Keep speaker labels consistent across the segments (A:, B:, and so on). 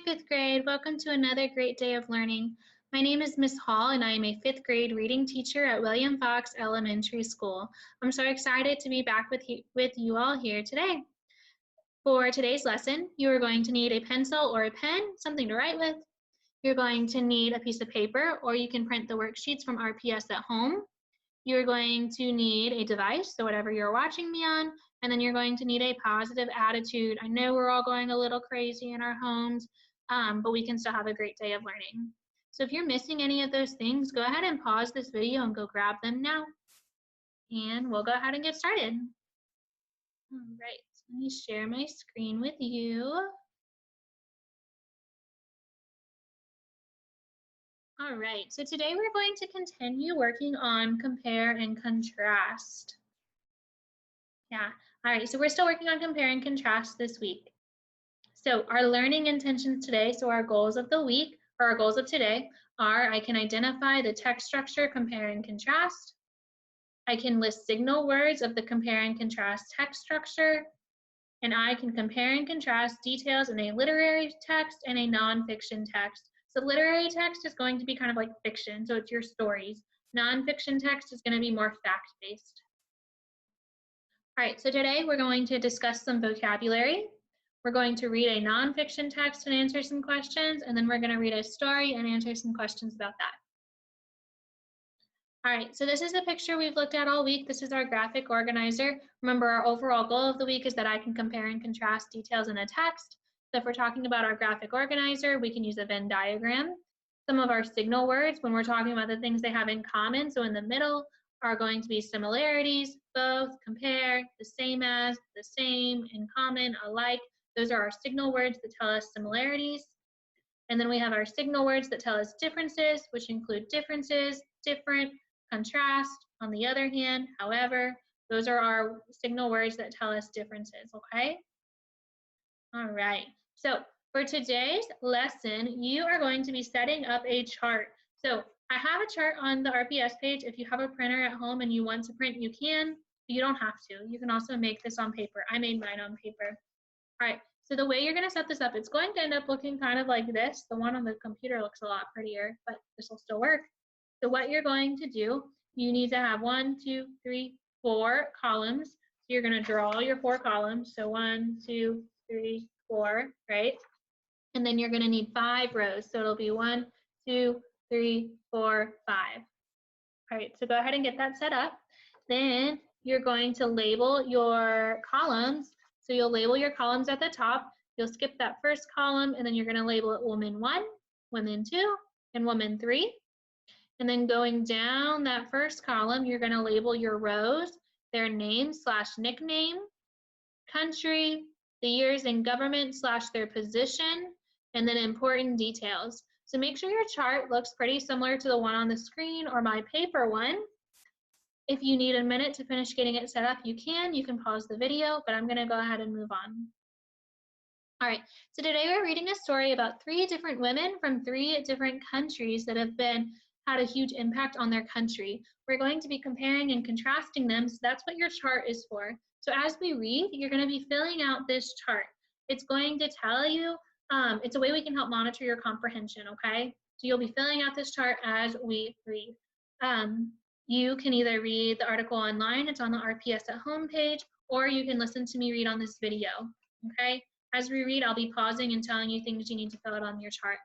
A: fifth grade. Welcome to another great day of learning. My name is Miss Hall and I am a fifth grade reading teacher at William Fox Elementary School. I'm so excited to be back with you all here today. For today's lesson, you are going to need a pencil or a pen, something to write with. You're going to need a piece of paper, or you can print the worksheets from RPS at home. You're going to need a device, so whatever you're watching me on, and then you're going to need a positive attitude. I know we're all going a little crazy in our homes, but we can still have a great day of learning. So if you're missing any of those things, go ahead and pause this video and go grab them now. And we'll go ahead and get started. All right, so let me share my screen with you. All right, so today we're going to continue working on compare and contrast. Yeah, all right, so we're still working on compare and contrast this week. So our learning intentions today, so our goals of the week, or our goals of today, are I can identify the text structure, compare and contrast. I can list signal words of the compare and contrast text structure. And I can compare and contrast details in a literary text and a nonfiction text. So literary text is going to be kind of like fiction, so it's your stories. Nonfiction text is going to be more fact-based. All right, so today we're going to discuss some vocabulary. We're going to read a nonfiction text and answer some questions, and then we're going to read a story and answer some questions about that. All right, so this is the picture we've looked at all week. This is our graphic organizer. Remember, our overall goal of the week is that I can compare and contrast details in a text. So if we're talking about our graphic organizer, we can use a Venn diagram. Some of our signal words, when we're talking about the things they have in common, so in the middle, are going to be similarities, both, compare, the same as, the same, in common, alike. Those are our signal words that tell us similarities. And then we have our signal words that tell us differences, which include differences, different, contrast. On the other hand, however, those are our signal words that tell us differences, okay? All right, so for today's lesson, you are going to be setting up a chart. So I have a chart on the RPS page. If you have a printer at home and you want to print, you can. You don't have to. You can also make this on paper. I made mine on paper. All right, so the way you're going to set this up, it's going to end up looking kind of like this. The one on the computer looks a lot prettier, but this will still work. So what you're going to do, you need to have 1, 2, 3, 4 columns. So you're going to draw your 4 columns. So 1, 2, 3, 4, right? And then you're going to need 5 rows. So it'll be 1, 2, 3, 4, 5. All right, so go ahead and get that set up. Then you're going to label your columns. So you'll label your columns at the top. You'll skip that first column, and then you're going to label it woman 1, woman 2, and woman 3. And then going down that first column, you're going to label your rows, their name / nickname, country, the years in government / their position, and then important details. So make sure your chart looks pretty similar to the one on the screen or my paper one. If you need a minute to finish getting it set up, you can pause the video, but I'm going to go ahead and move on. All right, so today we're reading a story about 3 different women from 3 different countries that have had a huge impact on their country. We're going to be comparing and contrasting them, so that's what your chart is for. So as we read, you're going to be filling out this chart. It's going to tell you, it's a way we can help monitor your comprehension, okay? So you'll be filling out this chart as we read. You can either read the article online, it's on the RPS at home page, or you can listen to me read on this video, okay? As we read, I'll be pausing and telling you things you need to fill out on your chart.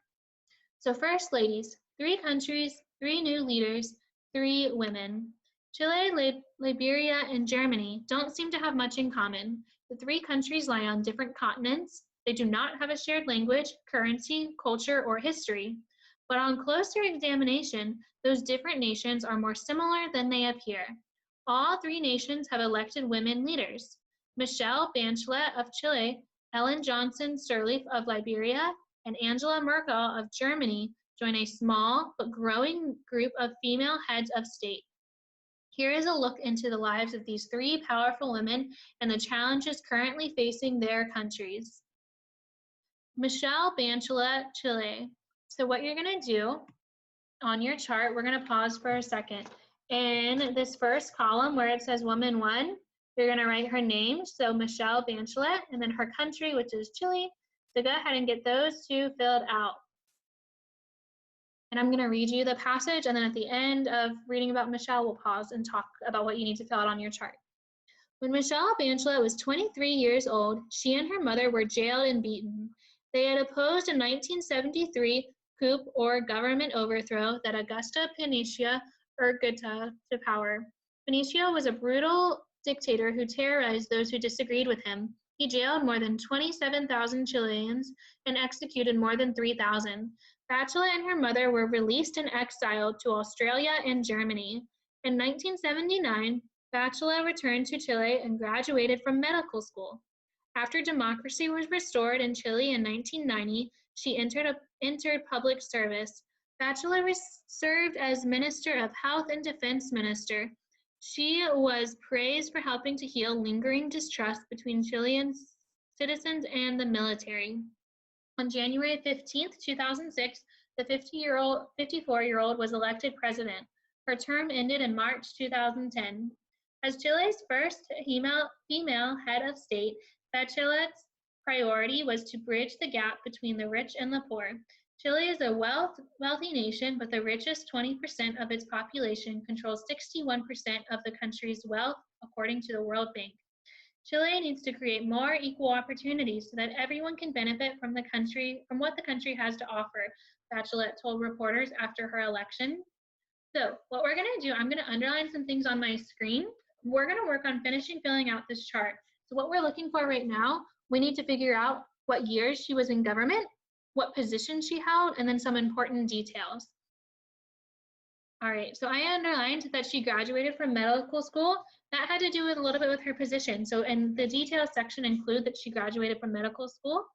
A: So first, ladies, 3 countries, 3 new leaders, 3 women. Chile, Liberia, and Germany don't seem to have much in common. The 3 countries lie on different continents. They do not have a shared language, currency, culture, or history. But on closer examination, those different nations are more similar than they appear. All 3 nations have elected women leaders. Michelle Bachelet of Chile, Ellen Johnson Sirleaf of Liberia, and Angela Merkel of Germany join a small but growing group of female heads of state. Here is a look into the lives of these 3 powerful women and the challenges currently facing their countries. Michelle Bachelet, Chile. So what you're going to do on your chart, we're going to pause for a second. In this first column where it says woman 1, you're going to write her name, so Michelle Bachelet, and then her country, which is Chile. So go ahead and get those two filled out. And I'm going to read you the passage, and then at the end of reading about Michelle, we'll pause and talk about what you need to fill out on your chart. When Michelle Bachelet was 23 years old, she and her mother were jailed and beaten. They had opposed a 1973 coup or government overthrow that Augusto Pinochet urged to power. Pinochet was a brutal dictator who terrorized those who disagreed with him. He jailed more than 27,000 Chileans and executed more than 3,000. Bachelet and her mother were released and exiled to Australia and Germany. In 1979, Bachelet returned to Chile and graduated from medical school. After democracy was restored in Chile in 1990, she entered public service. Bachelet served as Minister of Health and Defense Minister. She was praised for helping to heal lingering distrust between Chilean citizens and the military. On January 15, 2006, the 54-year-old was elected president. Her term ended in March 2010. As Chile's first female head of state, Bachelet's priority was to bridge the gap between the rich and the poor. Chile is a wealthy nation, but the richest 20% of its population controls 61% of the country's wealth, according to the World Bank. Chile needs to create more equal opportunities so that everyone can benefit from what the country has to offer, Bachelet told reporters after her election. So what we're going to do, I'm going to underline some things on my screen. We're going to work on finishing filling out this chart. So what we're looking for right now, we need to figure out what years she was in government, what position she held, and then some important details. All right, so I underlined that she graduated from medical school. That had to do with a little bit with her position. So in the details section include that she graduated from medical school.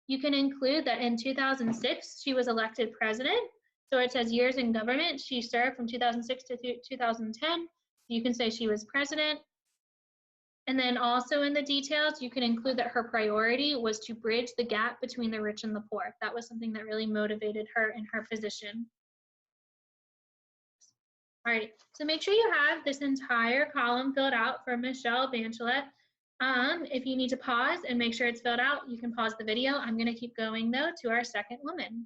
A: You can include that in 2006, she was elected president. So it says years in government. She served from 2006 to 2010. You can say she was president. And then also in the details, you can include that her priority was to bridge the gap between the rich and the poor. That was something that really motivated her in her position. All right, so make sure you have this entire column filled out for Michelle Bachelet. If you need to pause and make sure it's filled out, you can pause the video. I'm going to keep going, though, to our second woman.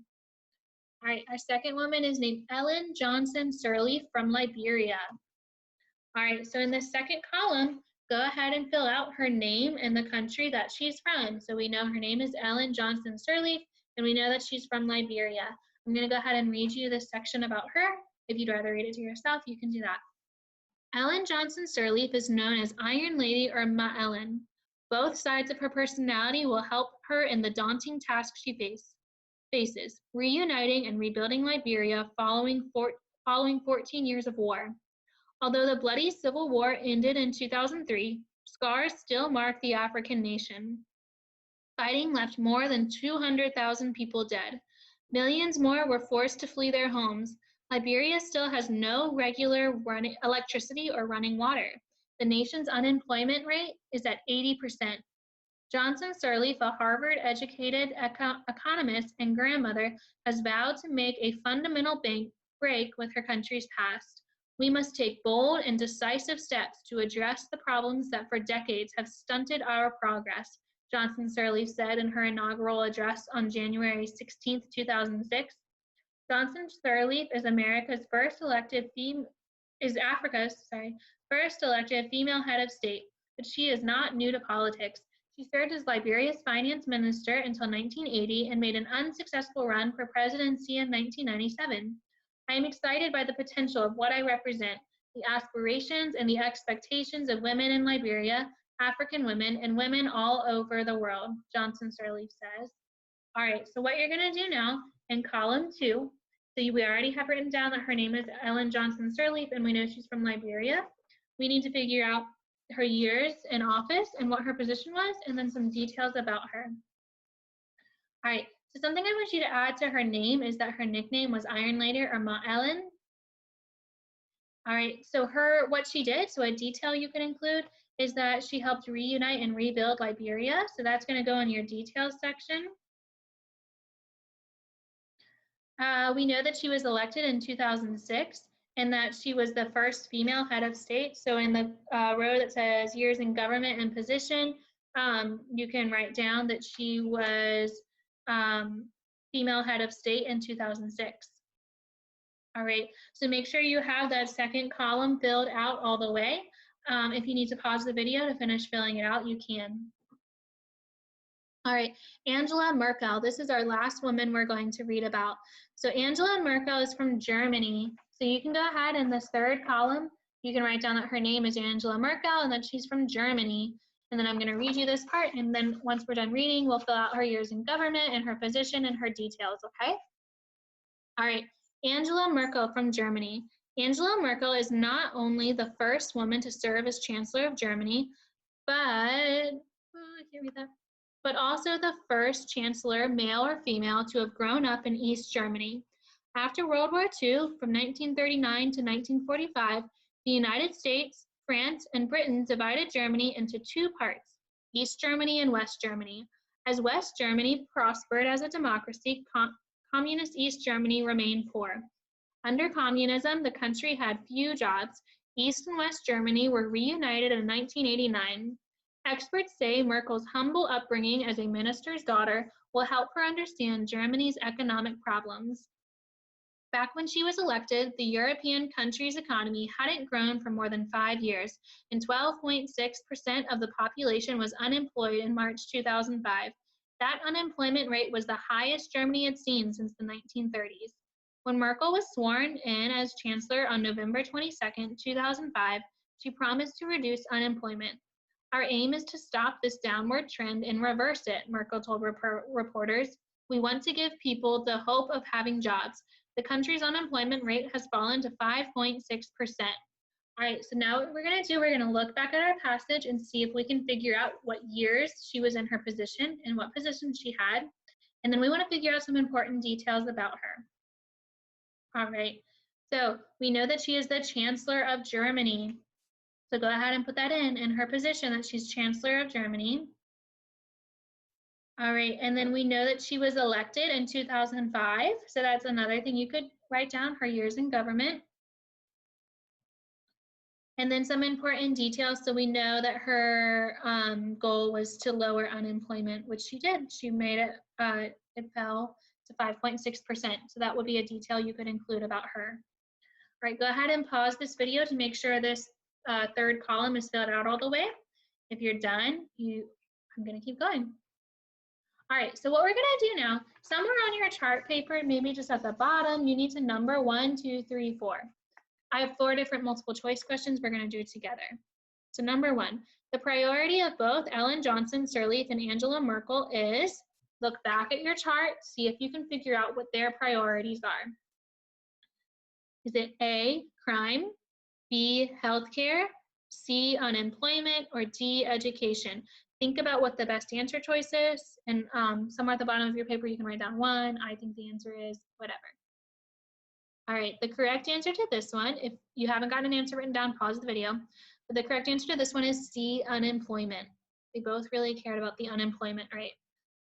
A: All right, our second woman is named Ellen Johnson Sirleaf from Liberia. All right, so in the second column, go ahead and fill out her name and the country that she's from. So we know her name is Ellen Johnson Sirleaf, and we know that she's from Liberia. I'm going to go ahead and read you this section about her. If you'd rather read it to yourself, you can do that. Ellen Johnson Sirleaf is known as Iron Lady or Ma Ellen. Both sides of her personality will help her in the daunting task she faces, reuniting and rebuilding Liberia following 14 years of war. Although the bloody civil war ended in 2003, scars still mark the African nation. Fighting left more than 200,000 people dead. Millions more were forced to flee their homes. Liberia still has no regular electricity or running water. The nation's unemployment rate is at 80%. Johnson Sirleaf, a Harvard-educated economist and grandmother, has vowed to make a fundamental break with her country's past. We must take bold and decisive steps to address the problems that for decades have stunted our progress, Johnson Sirleaf said in her inaugural address on January 16, 2006. Johnson Sirleaf is Africa's first elected female head of state, but she is not new to politics. She served as Liberia's finance minister until 1980 and made an unsuccessful run for presidency in 1997. I am excited by the potential of what I represent, the aspirations and the expectations of women in Liberia, African women, and women all over the world, Johnson Sirleaf says. All right, so what you're going to do now in column 2, so we already have written down that her name is Ellen Johnson Sirleaf, and we know she's from Liberia. We need to figure out her years in office and what her position was, and then some details about her. All right, so something I want you to add to her name is that her nickname was Iron Lady or Ma Ellen. All right, so what she did, so a detail you can include is that she helped reunite and rebuild Liberia. So that's going to go in your details section. We know that she was elected in 2006 and that she was the first female head of state. So in the row that says years in government and position, you can write down that she was female head of state in 2006. All right, so make sure you have that second column filled out all the way. If you need to pause the video to finish filling it out, you can. All right, Angela Merkel. This is our last woman we're going to read about. So Angela Merkel is from Germany. So you can go ahead in this third column, you can write down that her name is Angela Merkel and that she's from Germany. And then I'm going to read you this part, and then once we're done reading, we'll fill out her years in government and her position and her details, okay? All right, Angela Merkel from Germany. Angela Merkel is not only the first woman to serve as Chancellor of Germany, but, I can't read that, but also the first chancellor, male or female, to have grown up in East Germany. After World War II, from 1939 to 1945, the United States, France, and Britain divided Germany into two parts, East Germany and West Germany. As West Germany prospered as a democracy, communist East Germany remained poor. Under communism, the country had few jobs. East and West Germany were reunited in 1989. Experts say Merkel's humble upbringing as a minister's daughter will help her understand Germany's economic problems. Back when she was elected, the European country's economy hadn't grown for more than 5 years, and 12.6% of the population was unemployed in March 2005. That unemployment rate was the highest Germany had seen since the 1930s. When Merkel was sworn in as chancellor on November 22, 2005, she promised to reduce unemployment. Our aim is to stop this downward trend and reverse it, Merkel told reporters. We want to give people the hope of having jobs. The country's unemployment rate has fallen to 5.6%. All right, so now what we're going to do, we're going to look back at our passage and see if we can figure out what years she was in her position and what position she had. And then we want to figure out some important details about her. All right, so we know that she is the Chancellor of Germany. So go ahead and put that in her position, that she's Chancellor of Germany. All right, and then we know that she was elected in 2005. So that's another thing you could write down, her years in government. And then some important details. So we know that her goal was to lower unemployment, which she did. She made it, it fell to 5.6%. So that would be a detail you could include about her. All right, go ahead and pause this video to make sure this third column is filled out all the way. If you're done, I'm going to keep going. All right, so what we're going to do now, somewhere on your chart paper, maybe just at the bottom, you need to number 1, 2, 3, 4. I have 4 different multiple choice questions we're going to do together. So number 1, the priority of both Ellen Johnson Sirleaf and Angela Merkel is, look back at your chart, see if you can figure out what their priorities are. Is it A, crime, B, healthcare, C, unemployment, or D, education? Think about what the best answer choice is, and somewhere at the bottom of your paper you can write down 1. I think the answer is whatever. All right, the correct answer to this one, if you haven't got an answer written down, pause the video. But the correct answer to this one is C, unemployment. They both really cared about the unemployment rate.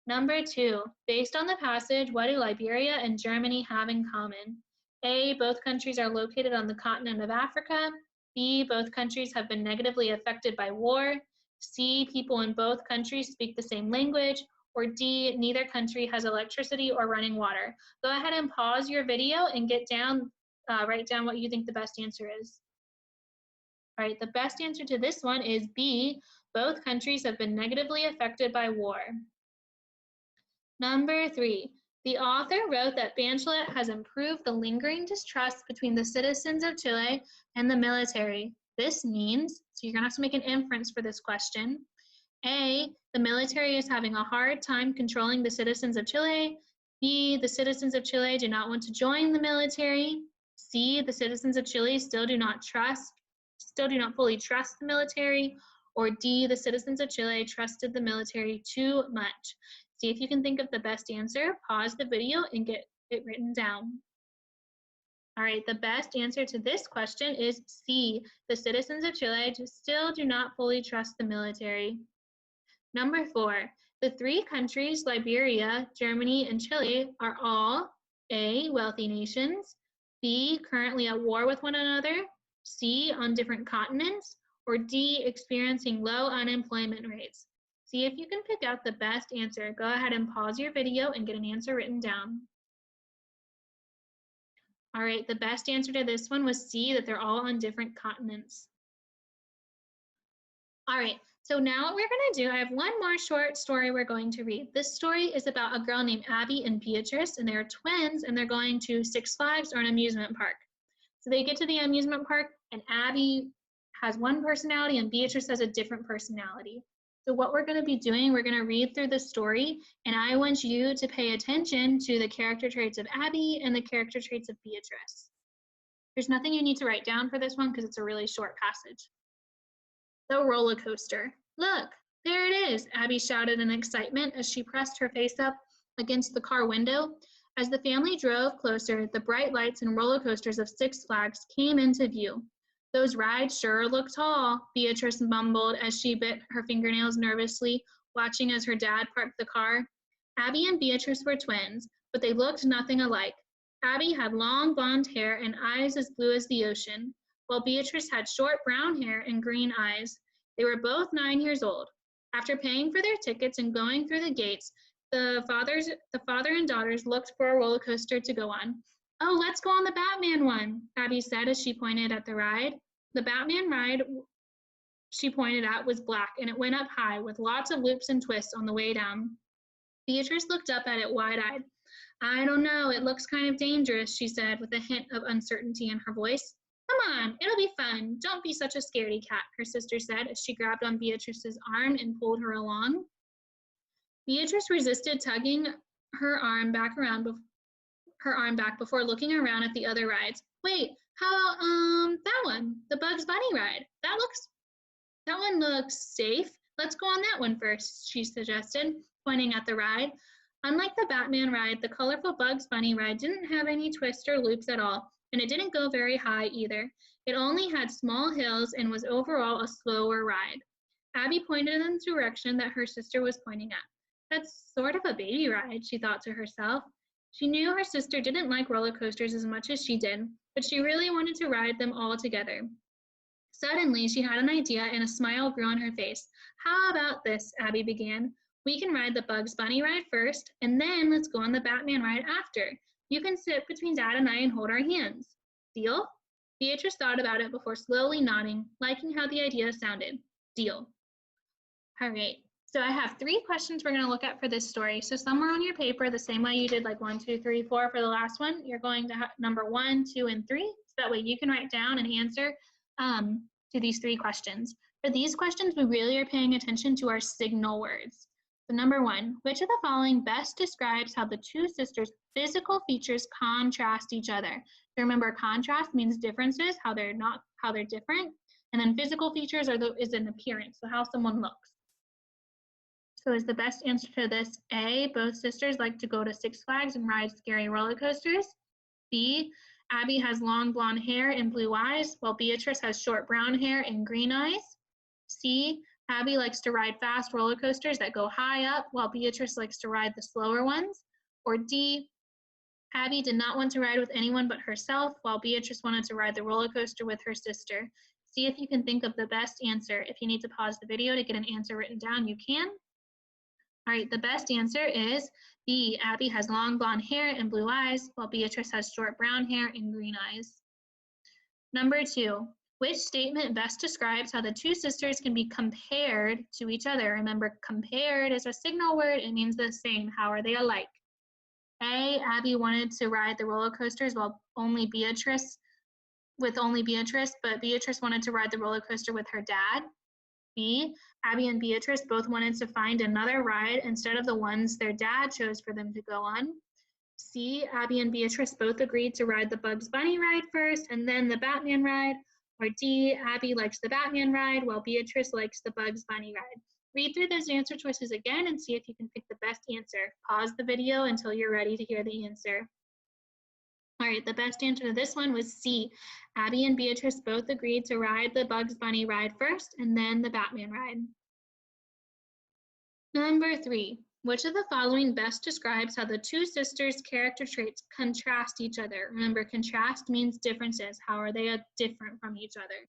A: Number 2, based on the passage, what do Liberia and Germany have in common? A, both countries are located on the continent of Africa. B, both countries have been negatively affected by war. C, people in both countries speak the same language. Or D, neither country has electricity or running water. Go ahead and pause your video and write down what you think the best answer is. All right, the best answer to this one is B, both countries have been negatively affected by war. Number 3, the author wrote that Bachelet has improved the lingering distrust between the citizens of Chile and the military. This means, so you're going to have to make an inference for this question. A, the military is having a hard time controlling the citizens of Chile. B, the citizens of Chile do not want to join the military. C, the citizens of Chile still do not fully trust the military. Or D, the citizens of Chile trusted the military too much. See if you can think of the best answer, pause the video, and get it written down. All right, the best answer to this question is C, the citizens of Chile still do not fully trust the military. Number 4, the 3 countries, Liberia, Germany, and Chile, are all A, wealthy nations, B, currently at war with one another, C, on different continents, or D, experiencing low unemployment rates. See if you can pick out the best answer. Go ahead and pause your video and get an answer written down. All right, the best answer to this one was C, that they're all on different continents. All right, so now what we're going to do, I have one more short story we're going to read. This story is about a girl named Abby and Beatrice, and they're twins, and they're going to Six Flags or an amusement park. So they get to the amusement park, and Abby has one personality, and Beatrice has a different personality. So what we're going to be doing, we're going to read through the story, and I want you to pay attention to the character traits of Abby and the character traits of Beatrice. There's nothing you need to write down for this one because it's a really short passage. The roller coaster. Look, there it is, Abby shouted in excitement as she pressed her face up against the car window. As the family drove closer, the bright lights and roller coasters of Six Flags came into view. Those rides sure look tall, Beatrice mumbled as she bit her fingernails nervously, watching as her dad parked the car. Abby and Beatrice were twins, but they looked nothing alike. Abby had long blonde hair and eyes as blue as the ocean, while Beatrice had short brown hair and green eyes. They were both 9 years old. After paying for their tickets and going through the gates, the father and daughters looked for a roller coaster to go on. Oh, let's go on the Batman one, Abby said as she pointed at the ride. The Batman ride she pointed at was black, and it went up high with lots of loops and twists on the way down. Beatrice looked up at it wide-eyed. I don't know, it looks kind of dangerous, she said with a hint of uncertainty in her voice. Come on, it'll be fun. Don't be such a scaredy cat, her sister said as she grabbed on Beatrice's arm and pulled her along. Beatrice resisted, tugging her arm back before looking around at the other rides. Wait, how about that one, the Bugs Bunny ride? That one looks safe. Let's go on that one first, she suggested, pointing at the ride. Unlike the Batman ride, the colorful Bugs Bunny ride didn't have any twists or loops at all, and it didn't go very high either. It only had small hills and was overall a slower ride. Abby pointed in the direction that her sister was pointing at. That's sort of a baby ride, she thought to herself. She knew her sister didn't like roller coasters as much as she did, but she really wanted to ride them all together. Suddenly, she had an idea and a smile grew on her face. How about this, Abby began. We can ride the Bugs Bunny ride first, and then let's go on the Batman ride after. You can sit between Dad and I and hold our hands. Deal? Beatrice thought about it before slowly nodding, liking how the idea sounded. Deal. All right, so I have 3 questions we're going to look at for this story. So somewhere on your paper, the same way you did like 1, 2, 3, 4 for the last one, you're going to have number 1, 2, and 3. So that way you can write down and answer to these 3 questions. For these questions, we really are paying attention to our signal words. So number 1, which of the following best describes how the 2 sisters' physical features contrast each other? So remember, contrast means differences, how they're different, and then physical features is an appearance, so how someone looks. So is the best answer to this A, both sisters like to go to Six Flags and ride scary roller coasters? B, Abby has long blonde hair and blue eyes, while Beatrice has short brown hair and green eyes? C, Abby likes to ride fast roller coasters that go high up, while Beatrice likes to ride the slower ones? Or D, Abby did not want to ride with anyone but herself, while Beatrice wanted to ride the roller coaster with her sister? See if you can think of the best answer. If you need to pause the video to get an answer written down, you can. All right, the best answer is B, Abby has long blonde hair and blue eyes, while Beatrice has short brown hair and green eyes. Number 2, which statement best describes how the 2 sisters can be compared to each other? Remember, compared is a signal word. It means the same. How are they alike? A, Abby wanted to ride the roller coasters but Beatrice wanted to ride the roller coaster with her dad. B, Abby and Beatrice both wanted to find another ride instead of the ones their dad chose for them to go on. C, Abby and Beatrice both agreed to ride the Bugs Bunny ride first and then the Batman ride. Or D, Abby likes the Batman ride while Beatrice likes the Bugs Bunny ride. Read through those answer choices again and see if you can pick the best answer. Pause the video until you're ready to hear the answer. All right, the best answer to this one was C. Abby and Beatrice both agreed to ride the Bugs Bunny ride first and then the Batman ride. Number 3, which of the following best describes how the 2 sisters' character traits contrast each other? Remember, contrast means differences. How are they different from each other?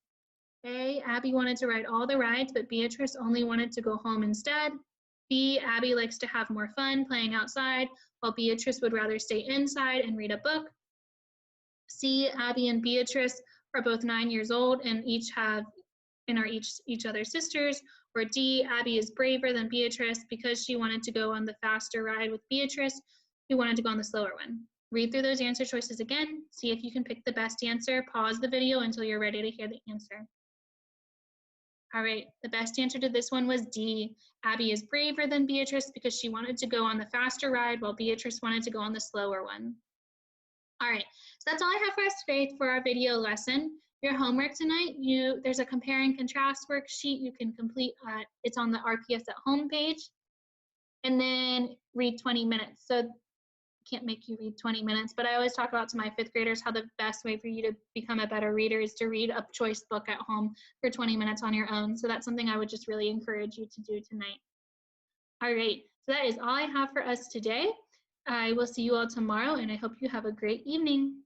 A: A, Abby wanted to ride all the rides, but Beatrice only wanted to go home instead. B, Abby likes to have more fun playing outside, while Beatrice would rather stay inside and read a book. C, Abby and Beatrice are both 9 years old and are each other's sisters. Or D, Abby is braver than Beatrice because she wanted to go on the faster ride with Beatrice, who wanted to go on the slower one. Read through those answer choices again, see if you can pick the best answer, pause the video until you're ready to hear the answer. All right, the best answer to this one was D. Abby is braver than Beatrice because she wanted to go on the faster ride while Beatrice wanted to go on the slower one. All right, so that's all I have for us today for our video lesson. Your homework tonight, there's a compare and contrast worksheet you can complete. It's on the RPS at home page. And then read 20 minutes. So can't make you read 20 minutes, but I always talk about to my 5th graders how the best way for you to become a better reader is to read a choice book at home for 20 minutes on your own. So that's something I would just really encourage you to do tonight. All right, so that is all I have for us today. I will see you all tomorrow, and I hope you have a great evening.